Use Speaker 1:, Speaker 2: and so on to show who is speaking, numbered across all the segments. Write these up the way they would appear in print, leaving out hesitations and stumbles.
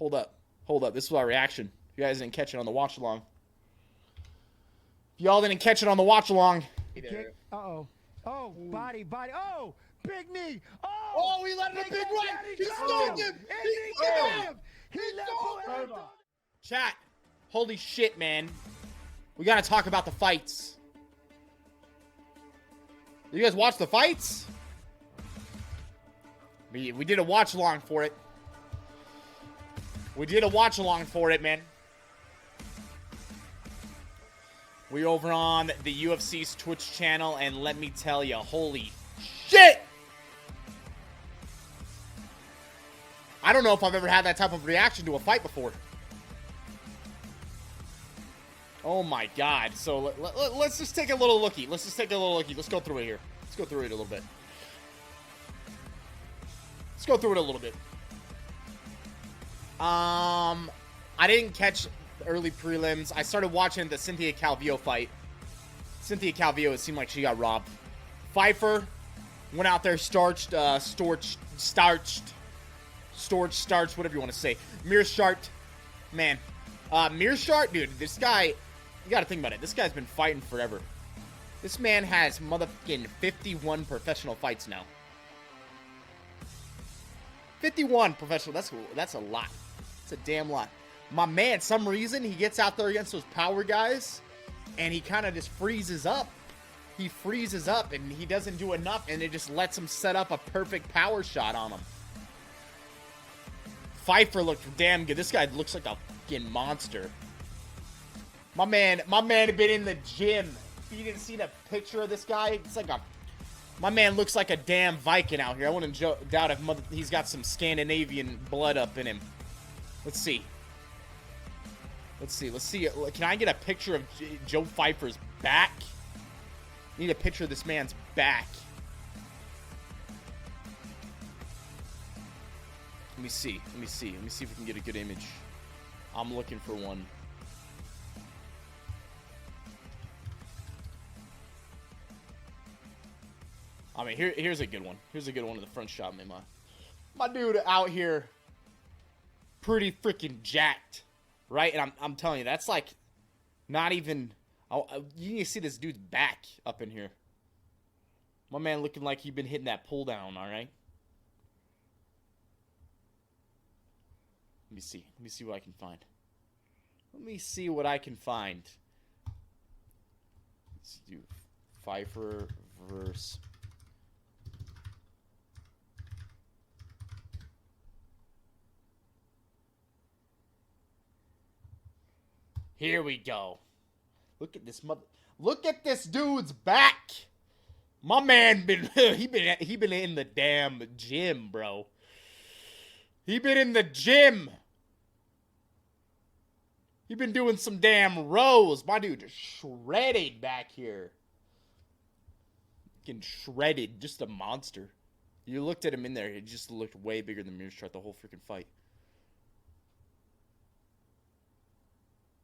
Speaker 1: Hold up. Hold up. This is our reaction. You guys didn't catch it on the watch along. Y'all didn't catch it on the watch along.
Speaker 2: Uh-oh. Oh, body. Oh, big knee.
Speaker 1: Oh, he let in a big right. He stole him.
Speaker 2: He let him.
Speaker 1: Chat. Holy shit, man. We gotta talk about the fights. You guys watch the fights? We did a watch along for it. We did a watch along for it, man. We're over on the UFC's Twitch channel, and let me tell you, holy shit! I don't know if I've ever had that type of reaction to a fight before. Oh my god. So let's just take a little looky. Let's just take a little looky. Let's go through it here. Let's go through it a little bit. Let's go through it a little bit. I didn't catch the early prelims. I started watching the Cynthia Calvillo fight. Cynthia Calvillo, it seemed like she got robbed. Pfeiffer went out there, starched, whatever you want to say. Mearshart, man. Mearshart, dude, this guy, you gotta think about it. This guy's been fighting forever. This man has motherfucking 51 professional fights now. 51 professional, that's a lot. It's a damn lot. My man, some reason, he gets out there against those power guys, and he kind of just freezes up. He freezes up, and he doesn't do enough, and it just lets him set up a perfect power shot on him. Pfeiffer looked damn good. This guy looks like a fucking monster. My man had been in the gym. If you didn't see the picture of this guy, it's like a... My man looks like a damn Viking out here. I wouldn't doubt if he's got some Scandinavian blood up in him. Let's see. Let's see. Can I get a picture of Joe Pfeiffer's back? Need a picture of this man's back. Let me see if we can get a good image. I'm looking for one. I mean, here's a good one. Here's a good one of the front shot, man. My dude out here, pretty freaking jacked, right? And I'm telling you, that's like not even. You need to see this dude's back up in here. My man looking like he'd been hitting that pull down. All right. Let me see. Let me see what I can find. Let's do Pfeiffer versus. Here we go. Look at this Look at this dude's back. My man he been in the damn gym, bro. He been in the gym. He been doing some damn rows. My dude just shredded back here. Fucking shredded. Just a monster. You looked at him in there. He just looked way bigger than Mearshart the whole freaking fight.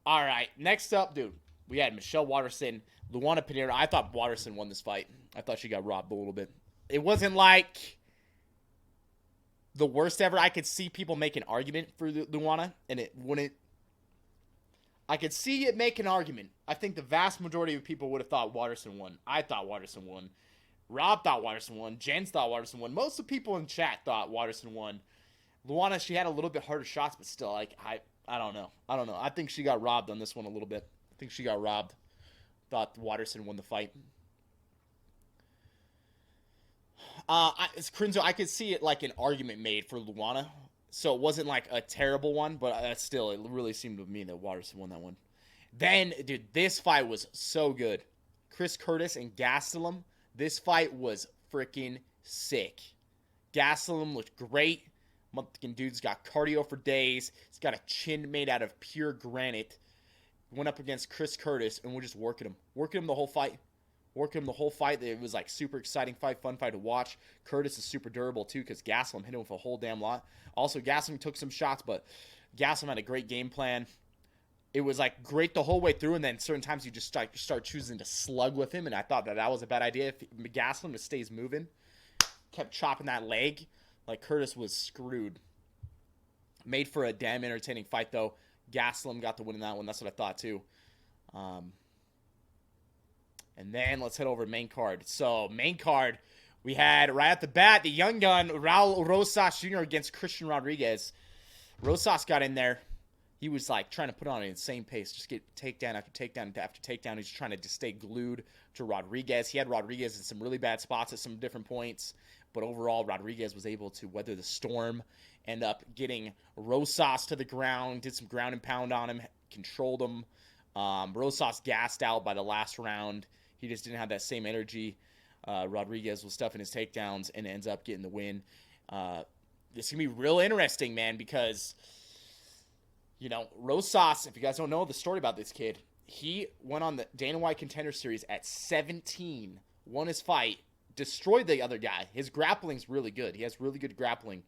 Speaker 1: All right, next up, dude, we had Michelle Waterson, Luana Pinheiro. I thought Waterson won this fight. I thought she got robbed a little bit. It wasn't like the worst ever. I could see people make an argument for Luana, and it wouldn't. I could see it make an argument. I think the vast majority of people would have thought Waterson won. I thought Waterson won. Rob thought Waterson won. Jens thought Waterson won. Most of the people in chat thought Waterson won. Luana, she had a little bit harder shots, but still, like, I don't know. I think she got robbed on this one a little bit. I think she got robbed. Thought Waterson won the fight. It's Crinzo. I could see it like an argument made for Luana. So it wasn't like a terrible one, but still, it really seemed to me that Waterson won that one. Then, dude, this fight was so good. Chris Curtis and Gastelum. This fight was freaking sick. Gastelum looked great. Motherfucking dude's got cardio for days. He's got a chin made out of pure granite. Went up against Chris Curtis, and we're just working him. Working him the whole fight. It was like super exciting fight, fun fight to watch. Curtis is super durable too because Gastelum hit him with a whole damn lot. Also, Gastelum took some shots, but Gastelum had a great game plan. It was like great the whole way through, and then certain times you just start choosing to slug with him, and I thought that was a bad idea. If Gastelum just stays moving, kept chopping that leg, like Curtis was screwed. Made for a damn entertaining fight, though. Gaslam got the win in that one. That's what I thought, too. And then let's head over to main card. So, main card, we had, right at the bat, the young gun, Raul Rosas Jr. against Christian Rodriguez. Rosas got in there. He was, like, trying to put on an insane pace. Just get takedown after takedown after takedown. He's trying to just stay glued to Rodriguez. He had Rodriguez in some really bad spots at some different points. But overall, Rodriguez was able to weather the storm. End up getting Rosas to the ground. Did some ground and pound on him. Controlled him. Rosas gassed out by the last round. He just didn't have that same energy. Rodriguez was stuffing his takedowns and ends up getting the win. This is going to be real interesting, man, because, you know, Rosas, if you guys don't know the story about this kid, he went on the Dana White Contender Series at 17, won his fight, destroyed the other guy. His grappling's really good. He has really good grappling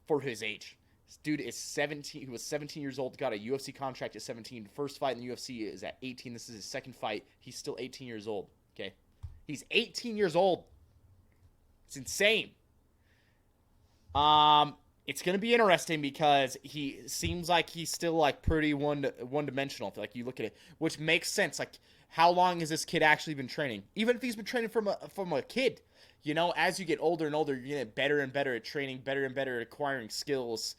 Speaker 1: for his age. This dude is 17. He was 17 years old, got a UFC contract at 17. First fight in the UFC is at 18. This is his second fight. He's still 18 years old, okay? He's 18 years old. It's insane. It's going to be interesting because he seems like he's still, like, pretty one-dimensional. Like, you look at it, which makes sense. Like, how long has this kid actually been training? Even if he's been training from a kid, you know, as you get older and older, you get better and better at training, better and better at acquiring skills,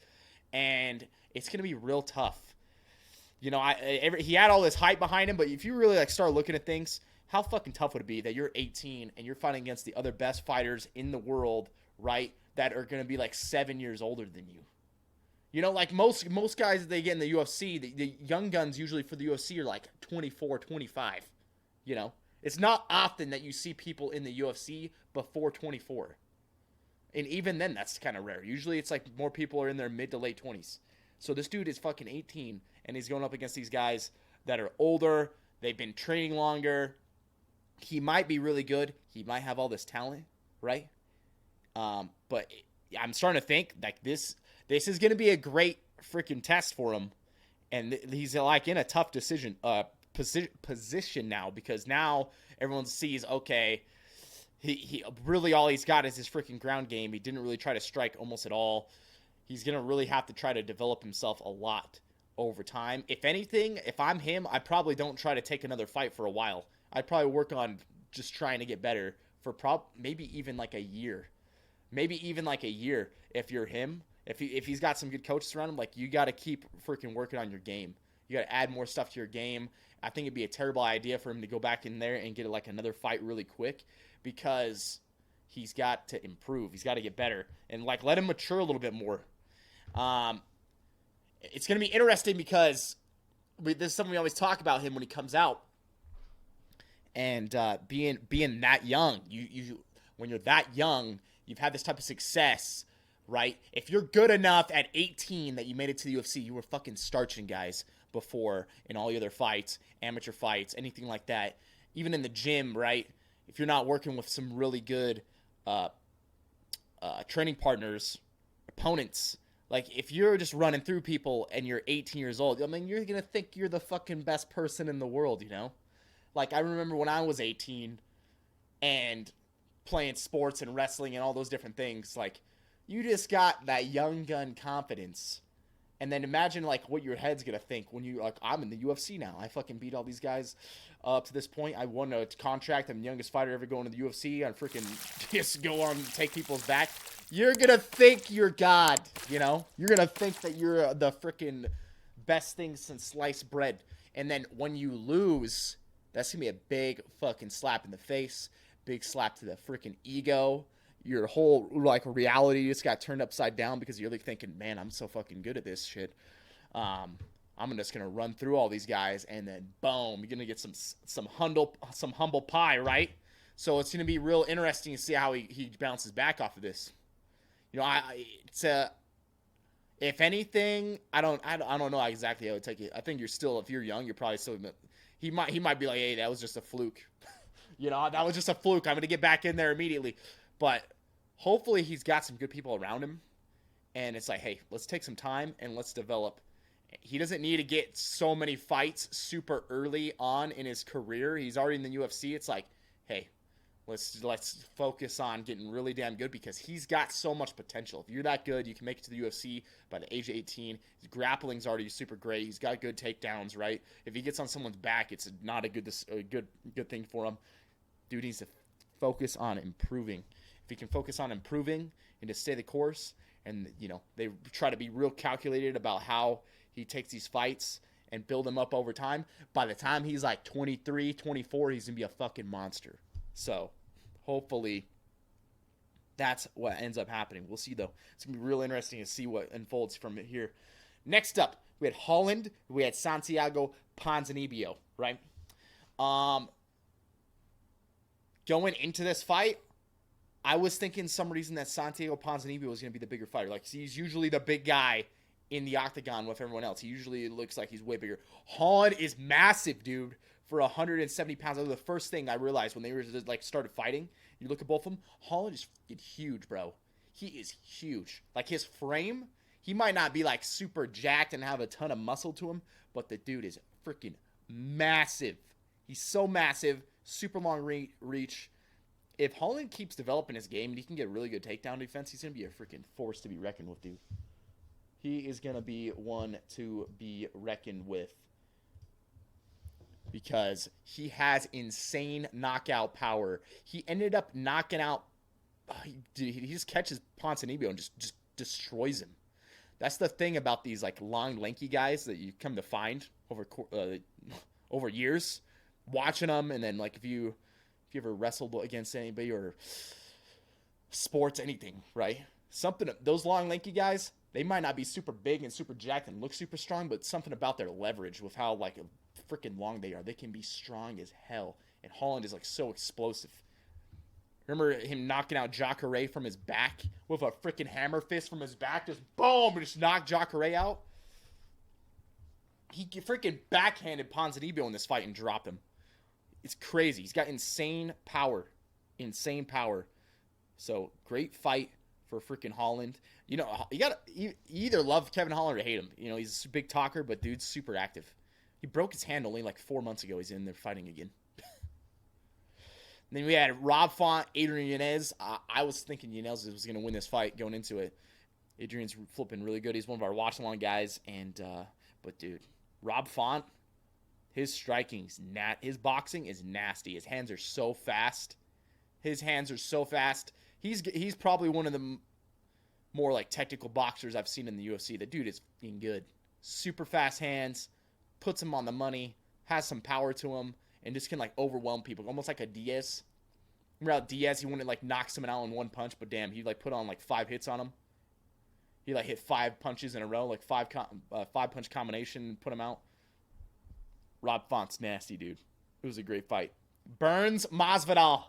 Speaker 1: and it's going to be real tough. You know, he had all this hype behind him, but if you really, like, start looking at things, how fucking tough would it be that you're 18 and you're fighting against the other best fighters in the world, right, that are going to be, like, 7 years older than you? You know, like, most guys that they get in the UFC, the young guns usually for the UFC are, like, 24, 25, you know? It's not often that you see people in the UFC before 24. And even then, that's kind of rare. Usually it's like more people are in their mid to late 20s. So this dude is fucking 18, and he's going up against these guys that are older. They've been training longer. He might be really good. He might have all this talent, right? But I'm starting to think, like, this is going to be a great freaking test for him. And he's, like, in a tough position now, because now everyone sees, okay, he really all he's got is his freaking ground game. He didn't really try to strike almost at all. He's going to really have to try to develop himself a lot over time. If anything, if I'm him, I probably don't try to take another fight for a while. I'd probably work on just trying to get better for maybe even like a year. Maybe even like a year if you're him. If he's got some good coaches around him, like, you got to keep freaking working on your game. You got to add more stuff to your game. I think it'd be a terrible idea for him to go back in there and get, like, another fight really quick, because he's got to improve. He's got to get better and, like, let him mature a little bit more. It's going to be interesting because this is something we always talk about him when he comes out. And being that young, you when you're that young, you've had this type of success, right? If you're good enough at 18 that you made it to the UFC, you were fucking starching guys before in all your other fights, amateur fights, anything like that. Even in the gym, right? If you're not working with some really good training partners, opponents, like, if you're just running through people and you're 18 years old, I mean, you're going to think you're the fucking best person in the world, you know? Like, I remember when I was 18 and playing sports and wrestling and all those different things, like, you just got that young gun confidence. And then imagine, like, what your head's going to think when you, like, I'm in the UFC now. I fucking beat all these guys up to this point. I won a contract. I'm the youngest fighter ever going to the UFC. I freaking just go on and take people's back. You're going to think you're God, you know? You're going to think that you're the freaking best thing since sliced bread. And then when you lose, that's going to be a big fucking slap in the face. Big slap to the freaking ego. Your whole, like, reality just got turned upside down because you're, like, thinking, man, I'm so fucking good at this shit. I'm just going to run through all these guys, and then, boom, you're going to get some humble pie, right? So it's going to be real interesting to see how he bounces back off of this. You know, if anything, I don't know exactly how to take it. I think you're still, if you're young, you're probably still, he might be like, hey, that was just a fluke. You know, that was just a fluke. I'm going to get back in there immediately. But hopefully he's got some good people around him. And it's like, hey, let's take some time and let's develop. He doesn't need to get so many fights super early on in his career. He's already in the UFC. It's like, hey, Let's focus on getting really damn good because he's got so much potential. If you're that good, you can make it to the UFC by the age of 18. His grappling's already super great. He's got good takedowns, right? If he gets on someone's back, it's not a good thing for him. Dude needs to focus on improving. If he can focus on improving and to stay the course, and they try to be real calculated about how he takes these fights and build him up over time. By the time he's like 23, 24, he's gonna be a fucking monster. So hopefully that's what ends up happening. We'll see, though. It's going to be real interesting to see what unfolds from here. Next up, we had Holland. We had Santiago Ponzinibbio, right? Going into this fight, I was thinking some reason that Santiago Ponzinibbio was going to be the bigger fighter. Like, he's usually the big guy in the octagon with everyone else. He usually looks like he's way bigger. Holland is massive, dude. For 170 pounds. That was the first thing I realized when they were like started fighting. You look at both of them. Holland is freaking huge, bro. He is huge. Like his frame, he might not be like super jacked and have a ton of muscle to him, but the dude is freaking massive. He's so massive, super long reach. If Holland keeps developing his game and he can get really good takedown defense, he's gonna be a freaking force to be reckoned with, dude. He is gonna be one to be reckoned with. Because he has insane knockout power. He ended up knocking out... he just catches Ponzinibbio and just destroys him. That's the thing about these like long, lanky guys that you come to find over years. Watching them, and then like if you ever wrestled against anybody or sports, anything, right? Those long, lanky guys, they might not be super big and super jacked and look super strong, but something about their leverage with how like freaking long they are. They can be strong as hell. And Holland is like so explosive. Remember him knocking out Jacare from his back with a freaking hammer fist from his back? Just boom! And just knocked Jacare out. He freaking backhanded Ponzinibbio in this fight and dropped him. It's crazy. He's got insane power. Insane power. So, great fight for freaking Holland. You either love Kevin Holland or hate him. He's a big talker, but dude's super active. He broke his hand only like 4 months ago. He's in there fighting again. Then we had Rob Font, Adrian Yanez. I was thinking Yanez was going to win this fight going into it. Adrian's flipping really good. He's one of our watch-along guys. But dude, Rob Font, his striking, his boxing is nasty. His hands are so fast. He's probably one of the more like technical boxers I've seen in the UFC. The dude is fucking good. Super fast hands. Puts him on the money, has some power to him, and just can like overwhelm people, almost like a Diaz. Remember how Diaz, he wanted to like knock someone out in one punch, but damn, he like put on like 5 hits on him. He like hit 5 punches in a row, like 5 punch combination, put him out. Rob Font's nasty, dude. It was a great fight. Burns Masvidal.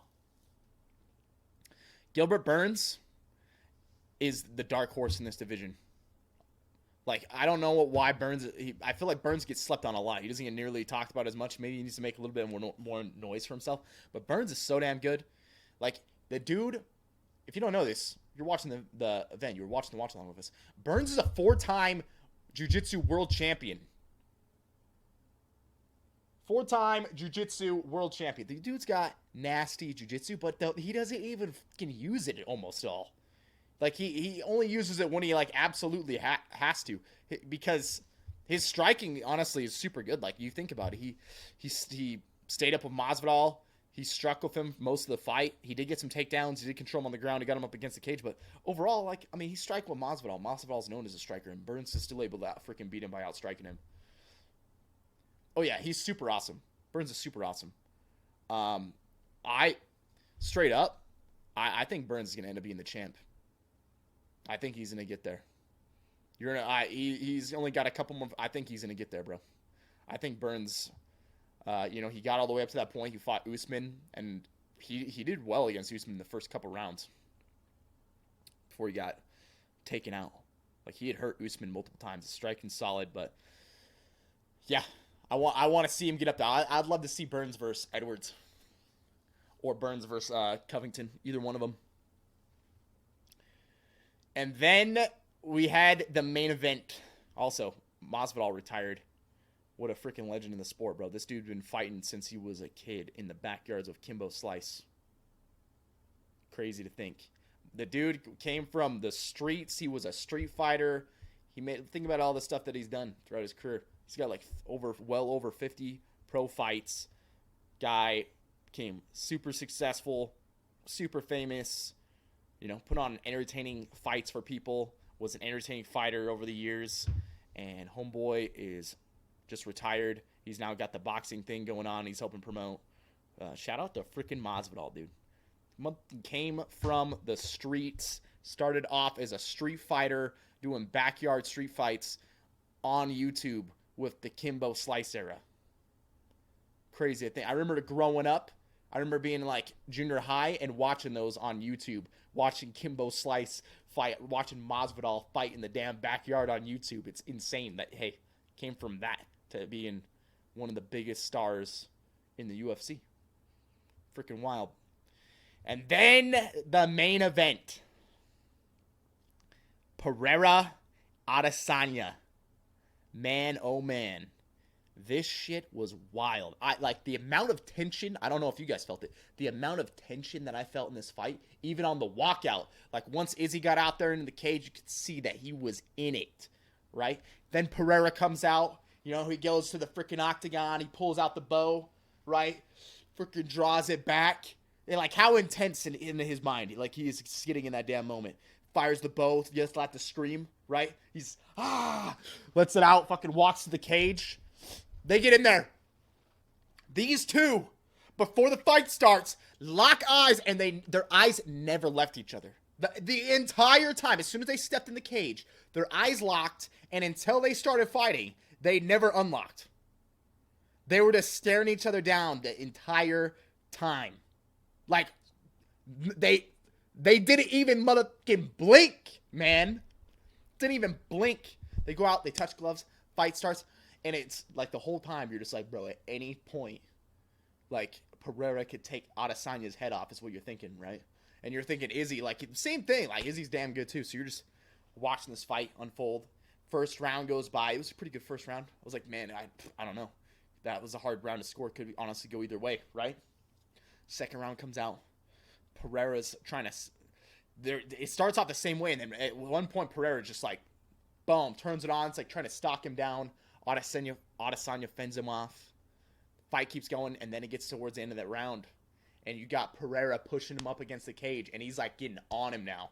Speaker 1: Gilbert Burns is the dark horse in this division. Like, I don't know why Burns... I feel like Burns gets slept on a lot. He doesn't get nearly talked about as much. Maybe he needs to make a little bit more noise for himself. But Burns is so damn good. Like, the dude... If you don't know this, you're watching the event. You're watching the watch-along with us. Burns is a 4-time jiu-jitsu world champion. 4-time jiu-jitsu world champion. The dude's got nasty jiu-jitsu, but he doesn't even fucking use it almost all. Like, he only uses it when he, like, absolutely has to. Because his striking, honestly, is super good. Like, you think about it. He stayed up with Masvidal. He struck with him most of the fight. He did get some takedowns. He did control him on the ground. He got him up against the cage. But overall, like, I mean, he struck with Masvidal. Masvidal's known as a striker. And Burns is still able to freaking beat him by outstriking him. Oh, yeah. He's super awesome. Burns is super awesome. I think Burns is going to end up being the champ. I think he's going to get there. He's only got a couple more. I think he's going to get there, bro. I think Burns, he got all the way up to that point. He fought Usman, and he did well against Usman in the first couple rounds before he got taken out. Like, he had hurt Usman multiple times. Striking solid, but yeah, I want to see him get up there. I'd love to see Burns versus Edwards or Burns versus Covington, either one of them. And then we had the main event. Also, Masvidal retired. What a freaking legend in the sport, bro. This dude's been fighting since he was a kid in the backyards of Kimbo Slice. Crazy to think. The dude came from the streets. He was a street fighter. Think about all the stuff that he's done throughout his career. He's got like well over 50 pro fights. Guy became super successful, super famous, put on entertaining fights for people, was an entertaining fighter over the years, and homeboy is just retired. He's now got the boxing thing going on. He's helping promote. Shout out to freaking Masvidal, dude. Came from the streets, started off as a street fighter, doing backyard street fights on YouTube with the Kimbo Slice era. Crazy thing. I remember growing up, I remember being like junior high and watching those on YouTube, watching Kimbo Slice fight, watching Masvidal fight in the damn backyard on YouTube. It's insane that, hey, came from that to being one of the biggest stars in the UFC. Freaking wild. And then the main event. Pereira Adesanya. Man, oh man. This shit was wild. The amount of tension, I don't know if you guys felt it, the amount of tension that I felt in this fight, even on the walkout, like once Izzy got out there into the cage, you could see that he was in it, right? Then Pereira comes out, he goes to the freaking octagon, he pulls out the bow, right? Freaking draws it back. And like how intense in his mind, like he is sitting in that damn moment. Fires the bow, just let the scream, right? He's, lets it out, fucking walks to the cage. They get in there. These two, before the fight starts, lock eyes, and their eyes never left each other. The entire time, as soon as they stepped in the cage, their eyes locked, and until they started fighting, they never unlocked. They were just staring each other down the entire time. Like, they didn't even motherfucking blink, man. Didn't even blink. They go out, they touch gloves, fight starts, and it's like the whole time you're just like, bro, at any point, like, Pereira could take Adesanya's head off is what you're thinking, right? And you're thinking Izzy, like, same thing. Like, Izzy's damn good, too. So you're just watching this fight unfold. First round goes by. It was a pretty good first round. I was like, man, I don't know. That was a hard round to score. Could honestly go either way, right? Second round comes out. Pereira's trying to... It starts off the same way, and then at one point, Pereira just like, boom, turns it on. It's like trying to stalk him down. Adesanya fends him off. Fight keeps going, and then it gets towards the end of that round. And you got Pereira pushing him up against the cage, and he's like getting on him now.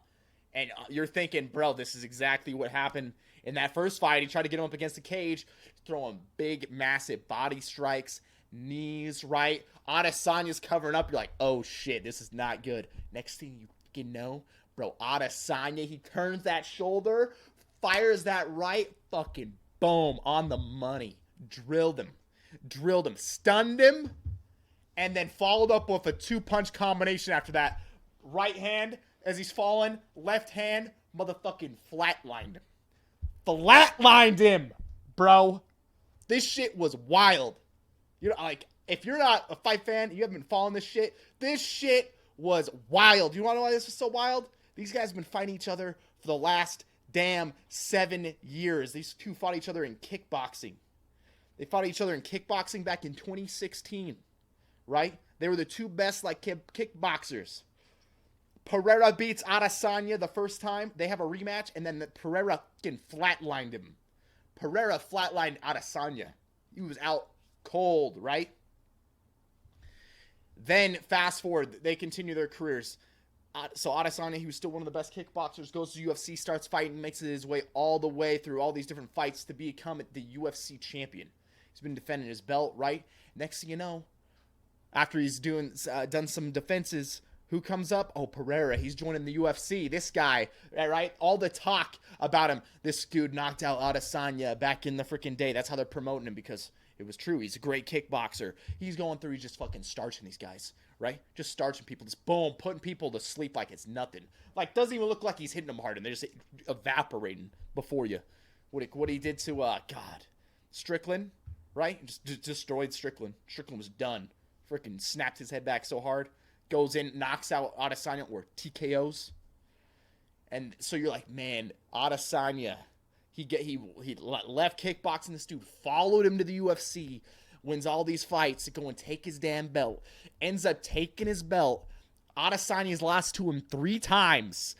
Speaker 1: And you're thinking, bro, this is exactly what happened in that first fight. He tried to get him up against the cage, throwing big, massive body strikes, knees, right? Adesanya's covering up. You're like, oh, shit, this is not good. Next thing you know, bro, Adesanya, he turns that shoulder, fires that right, fucking boom, on the money. Drilled him, stunned him, and then followed up with a 2-punch combination after that. Right hand, as he's falling, left hand, motherfucking flatlined him. Flatlined him, bro. This shit was wild. Like, if you're not a fight fan, you haven't been following this shit was wild. You want to know why this was so wild? These guys have been fighting each other for the last damn 7 years. These two fought each other in kickboxing. They fought each other in kickboxing back in 2016, right? They were the two best, like, kickboxers. Pereira beats Adesanya the first time. They have a rematch, and then Pereira fucking flatlined him. Pereira flatlined Adesanya. He was out cold, right? Then, fast forward, they continue their careers. So Adesanya, he was still one of the best kickboxers, goes to UFC, starts fighting, makes it his way all the way through all these different fights to become the UFC champion. He's been defending his belt, right? Next thing you know, after he's done some defenses, who comes up? Oh, Pereira. He's joining the UFC. This guy, right? All the talk about him. This dude knocked out Adesanya back in the freaking day. That's how they're promoting him, because it was true. He's a great kickboxer. He's going through, he's just fucking starching these guys, right? Just starching people. Just boom, putting people to sleep like it's nothing. Like, doesn't even look like he's hitting them hard, and they're just evaporating before you. What he did to, God, Strickland, right? Just destroyed Strickland. Strickland was done. Freaking snapped his head back so hard. Goes in, knocks out Adesanya, or TKOs. And so you're like, man, Adesanya, he left kickboxing. This dude followed him to the UFC, wins all these fights to go and take his damn belt. Ends up taking his belt. Adesanya's lost to him 3 times.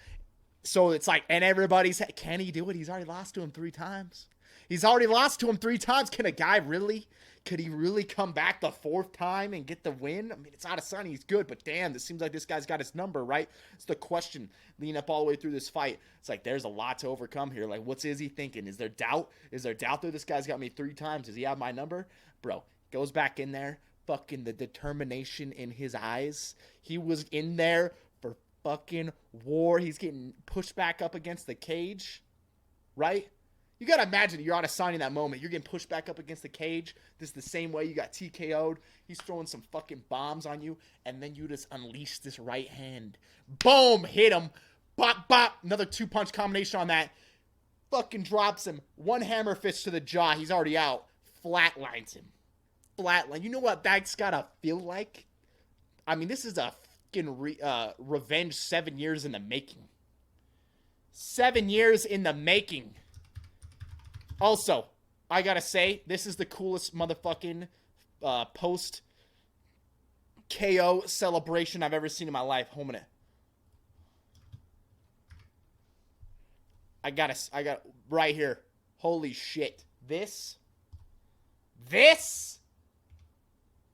Speaker 1: So it's like, and everybody's, can he do it? He's already lost to him 3 times. He's already lost to him 3 times. Can a guy really, could he really come back the 4th time and get the win? I mean, it's Adesanya, he's good, but damn, it seems like this guy's got his number, right? It's the question leading up all the way through this fight. It's like, there's a lot to overcome here. Like, what's Izzy thinking? Is there doubt? Is there doubt that this guy's got me 3 times? Does he have my number? Bro, goes back in there. Fucking the determination in his eyes. He was in there for fucking war. He's getting pushed back up against the cage, right? You gotta imagine you're Adesanya in that moment. You're getting pushed back up against the cage. This is the same way you got TKO'd. He's throwing some fucking bombs on you, and then you just unleash this right hand. Boom! Hit him. Bop, bop. Another 2-punch combination on that. Fucking drops him. 1 hammer fist to the jaw. He's already out. Flatlines him. Flatline. You know what that's gotta feel like? I mean, this is a fucking revenge 7 years in the making. 7 years in the making. Also, I gotta say, this is the coolest motherfucking post KO celebration I've ever seen in my life. Hold a minute. I got right here. Holy shit. This,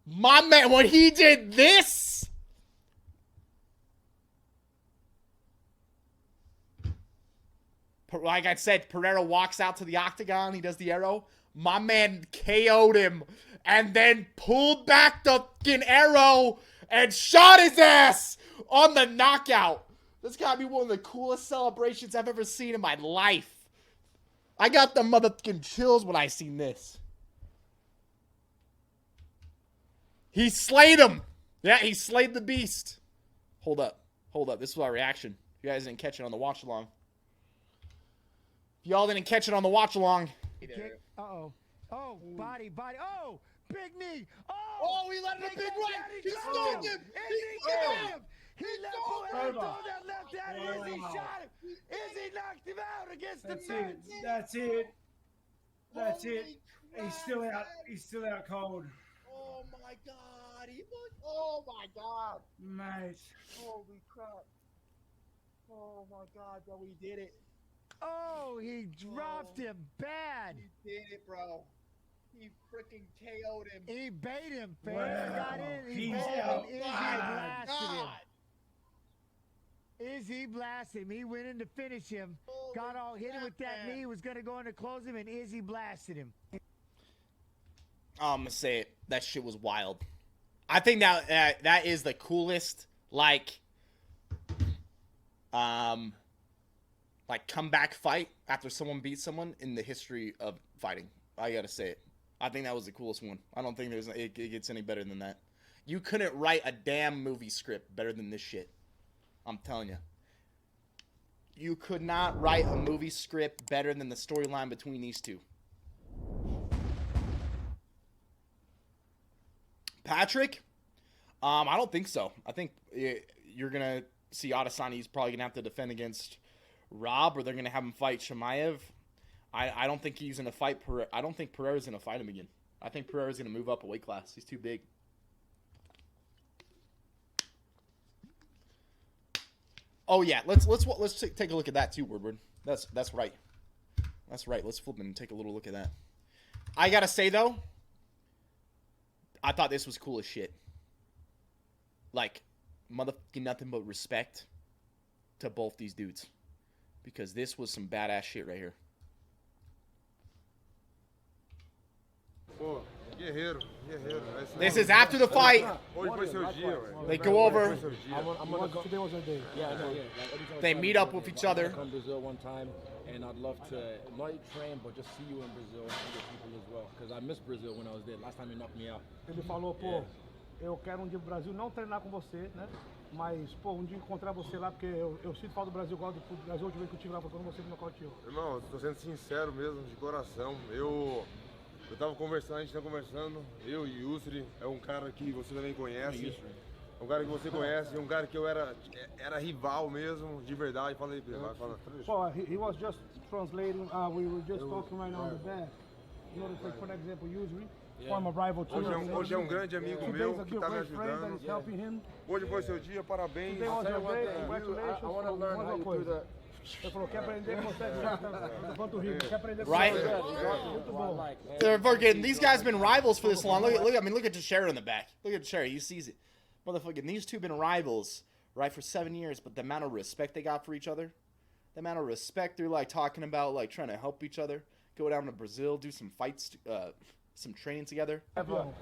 Speaker 1: my man, when he did this, like I said, Pereira walks out to the octagon. He does the arrow. My man KO'd him and then pulled back the fucking arrow and shot his ass on the knockout. This gotta be one of the coolest celebrations I've ever seen in my life. I got the motherfucking chills when I seen this. He slayed him. Yeah, he slayed the beast. Hold up. This is our reaction. You guys didn't catch it on the watch along. Y'all didn't catch it on the watch along.
Speaker 2: Uh-oh. Oh, body. Oh, big knee.
Speaker 1: Oh, he let it a big right. He stoned him.
Speaker 2: He let that left hand. Izzy shot him. Izzy knocked him out against the fence.
Speaker 3: That's it. He's still out cold.
Speaker 1: Oh my God. Oh my God.
Speaker 3: Mate.
Speaker 1: Holy crap. Oh my God, bro, we did it.
Speaker 2: Oh, he dropped him bad.
Speaker 1: He did it, bro. He freaking KO'd him.
Speaker 2: He bait him, fam.
Speaker 3: Wow.
Speaker 2: Got in. He
Speaker 3: He's
Speaker 2: baited him.
Speaker 3: out.
Speaker 2: Izzy blasted him. Izzy blasted him. He went in to finish him. Got all hit him with that knee. Was going to go in to close him, and Izzy blasted him.
Speaker 1: I'm going to say it. That shit was wild. I think that is the coolest, like comeback fight after someone beats someone in the history of fighting. I gotta say it. I think that was the coolest one. I don't think it gets any better than that. You couldn't write a damn movie script better than this shit. I'm telling you. You could not write a movie script better than the storyline between these two. Patrick? I don't think so. I think you're gonna see Adesanya. He's probably gonna have to defend against Rob, or they're gonna have him fight Chimaev. I don't think he's gonna fight I don't think Pereira's gonna fight him again. I think Pereira's gonna move up a weight class. He's too big. Oh yeah, let's take a look at that too, Woodward. That's right. That's right. Let's flip and take a little look at that. I gotta say though, I thought this was cool as shit. Like, motherfucking nothing but respect to both these dudes. Because this was some badass shit right here.
Speaker 4: Pô, guerreiro.
Speaker 1: This is after the fight.
Speaker 4: Hoje foi seu dia, velho.
Speaker 1: They go over.
Speaker 5: I'm gonna go. Today was our day. Yeah, I know. Yeah. Like,
Speaker 1: They meet up with each other.
Speaker 5: Come to Brazil one time, and I'd love to not train, but just see you in Brazil and other people as well. Because I missed Brazil when I was there. Last time you knocked me out.
Speaker 3: Ele falou, pô, eu quero um dia pro Brasil, não treinar com você, né? Mas, pô, um dia encontrar você lá, porque eu sinto falta do Brasil, gosto do Brasil, a última vez que eu estive lá, foi quando você me nocauteou.
Speaker 4: Irmão, tô sendo sincero mesmo, de coração. Eu tava conversando, a gente tá conversando. Eu e Yusri, é um cara que você também conhece. É um cara que você conhece, é um cara que eu era rival mesmo, de verdade. Fala aí, Pedro, vai falar.
Speaker 3: Pô, he was just translating, we were just talking right now on the back. You know, like, for example, Yusri. former rival too.
Speaker 4: Hoje é um grande amigo
Speaker 3: Today's
Speaker 4: meu
Speaker 3: a
Speaker 4: que
Speaker 3: good
Speaker 4: tá me
Speaker 3: great friend that
Speaker 4: ajudando.
Speaker 3: is helping him.
Speaker 4: Hoje foi seu dia, parabéns.
Speaker 3: Today was
Speaker 5: Tell you
Speaker 3: your
Speaker 5: one
Speaker 3: day.
Speaker 5: thing,
Speaker 3: Congratulations.
Speaker 5: I want to learn how you do that.
Speaker 3: Ele falou, quer aprender com você quanto Rio, quer aprender com
Speaker 1: Right?
Speaker 3: você. Muito bom.
Speaker 1: They're fucking, these guys been rivals for this long. Look at Teixeira in the back. Look at Teixeira, he sees it. Motherfucking, these two been rivals, right, for 7 years, but the amount of respect they got for each other, the amount of respect they're, like, talking about, like, trying to help each other, go down to Brazil, do some fights, some training together.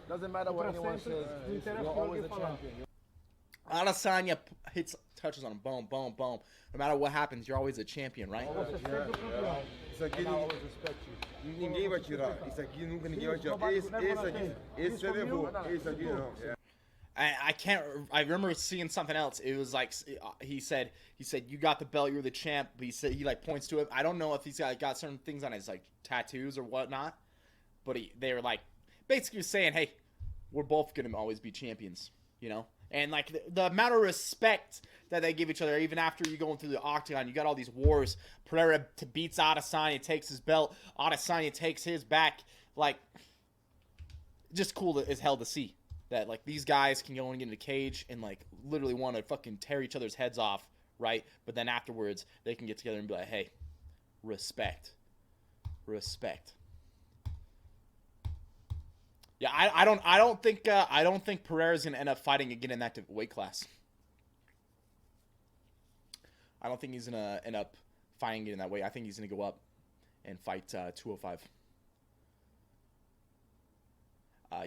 Speaker 5: Doesn't matter what anyone says, you're always a champion.
Speaker 1: Adesanya touches on him, boom, boom, boom. No matter what happens, you're always a champion, right?
Speaker 4: Isso aqui ninguém vai tirar. Isso aqui nunca ninguém vai tirar. Esse você levou. Esse aqui não.
Speaker 1: I can't. I remember seeing something else. It was like he said you got the belt, you're the champ. But he said he like points to it. I don't know if he's got certain things on his like tattoos or whatnot. But they were like basically saying, hey, we're both gonna always be champions, you know. And like the amount of respect that they give each other, even after you going through the octagon, you got all these wars. Pereira beats Adesanya, takes his belt. Adesanya takes his back. Like, just cool as hell to see that like these guys can go and get in a cage and like literally want to fucking tear each other's heads off, right? But then afterwards they can get together and be like, hey, respect, respect. Yeah, I don't think Pereira's gonna end up fighting again in that weight class. I don't think he's gonna end up fighting it in that way. I think he's gonna go up and fight 205.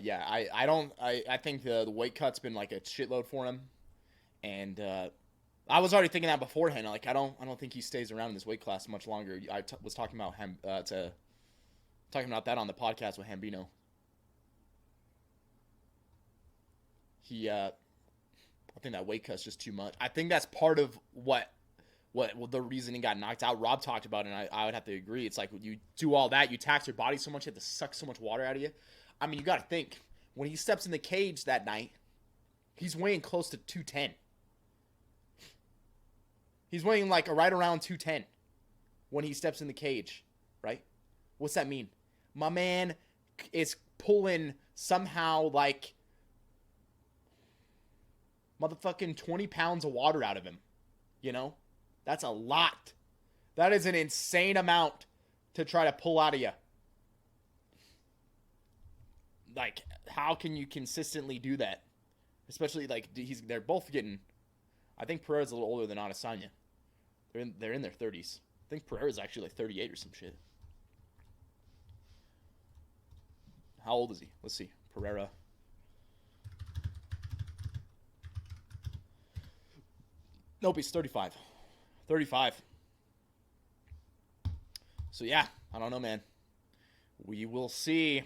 Speaker 1: Yeah, I think the weight cut's been like a shitload for him, and I was already thinking that beforehand. Like I don't think he stays around in this weight class much longer. I was talking about him talking about that on the podcast with Hambinoo. I think that weight cut's just too much. I think that's part of what the reason he got knocked out. Rob talked about it, and I would have to agree. It's like when you do all that, you tax your body so much, you have to suck so much water out of you. I mean, you got to think, when he steps in the cage that night, he's weighing close to 210. He's weighing like right around 210 when he steps in the cage, right? What's that mean? My man is pulling somehow like motherfucking 20 pounds of water out of him. You know? That's a lot. That is an insane amount to try to pull out of you. Like, how can you consistently do that? Especially, like, they're both getting... I think Pereira's a little older than Adesanya. They're in their 30s. I think Pereira's actually like 38 or some shit. How old is he? Let's see. Pereira... Nope, he's 35. 35. So, yeah. I don't know, man. We will see.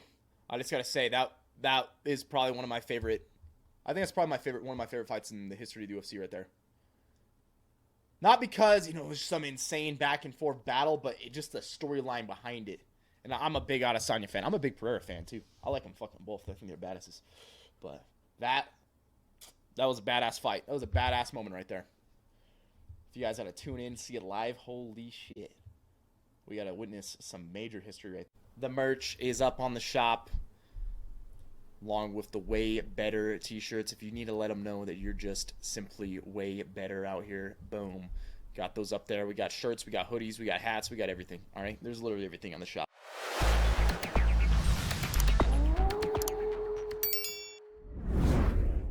Speaker 1: I just got to say, that is probably one of my favorite... I think that's probably one of my favorite fights in the history of the UFC right there. Not because, it was some insane back-and-forth battle, but just the storyline behind it. And I'm a big Adesanya fan. I'm a big Pereira fan, too. I like them fucking both. I think they're badasses. But that was a badass fight. That was a badass moment right there. If you guys had to tune in, see it live, holy shit. We got to witness some major history right there. The merch is up on the shop, along with the way better t-shirts. If you need to let them know that you're just simply way better out here, boom. Got those up there. We got shirts, we got hoodies, we got hats, we got everything. All right? There's literally everything on the shop.